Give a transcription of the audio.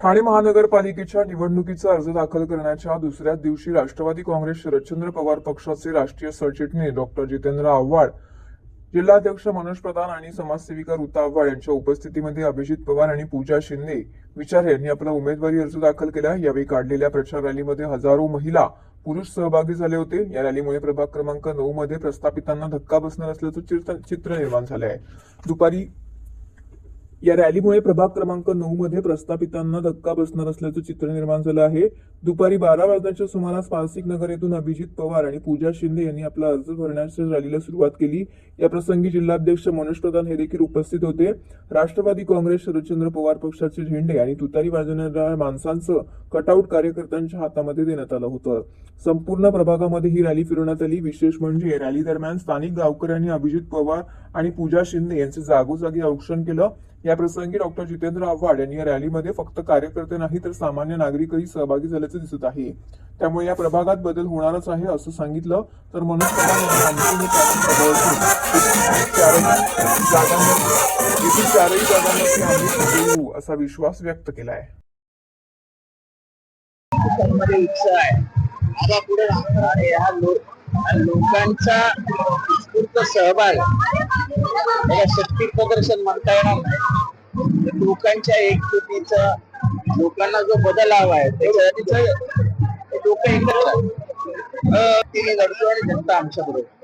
ठाणे महानगरपालिकेच्या निवडणुकीचा अर्ज दाखल करण्याच्या दुसऱ्याच दिवशी राष्ट्रवादी काँग्रेस शरदचंद्र पवार पक्षाचे राष्ट्रीय सरचिटणीस डॉक्टर जितेंद्र आव्हाड, जिल्हाध्यक्ष मनोज प्रधान आणि समाजसेविका ऋता आव्हाड यांच्या उपस्थितीमध्ये अभिजित पवार आणि पूजा शिंदे विचारे यांनी आपला उमेदवारी अर्ज दाखल केला। यावेळी काढलेल्या प्रचार रॅलीमध्ये हजारो महिला पुरुष सहभागी झाले होते। या रॅलीमुळे प्रभाग क्रमांक 9 मध्ये प्रस्थापितांना धक्का बसणार असल्याचं चित्र निर्माण झाले आहे। या रॅलीमुळे प्रभाग क्रमांक 9 मध्ये प्रस्थापितांना धक्का बसणार असल्याचं चित्र निर्माण झालं आहे। दुपारी 12 वाजण्याच्या सुमारास पारसिक नगर येथून अभिजित पवार आणि पूजा शिंदे यांनी आपला अर्ज भरण्याच्या रॅलीला सुरुवात केली। या प्रसंगी जिल्हाध्यक्ष मनोज प्रधान हे देखील उपस्थित होते। राष्ट्रवादी काँग्रेस शरदचंद्र पवार पक्षाचे झेंडे आणि तुतारी वाजवणाऱ्या माणसांचं कटआउट कार्यकर्त्यांच्या हातामध्ये देण्यात आलं होतं। संपूर्ण प्रभागामध्ये ही रॅली फिरवण्यात आली। विशेष म्हणजे रॅली दरम्यान स्थानिक गावकऱ्यांनी अभिजित पवार आणि पूजा शिंदे यांचे जागोजागी औक्षण केलं। या प्रसंगी डॉक्टर जितेंद्र आव्हाड यांनी या रॅलीमध्ये फक्त कार्यकर्ते नाही तर सामान्य नागरिकही सहभागी झाल्याचे दिसत आहे। त्यामुळे या प्रभागात बदल होणारच आहे असं सांगितलं। तर मनोज प्रधान यांनी चारही जागांवरती आम्ही येऊ असा विश्वास व्यक्त केला आहे। लोकांचा उत्स्फूर्त सहभाग शक्ती प्रदर्शन म्हणता येणार नाही। लोकांच्या एकजुटीचा, लोकांना जो बदल हवा आहे त्याच्यासाठी लोक एकत्र तिने लढतो आणि जनता आमच्या बरोबर।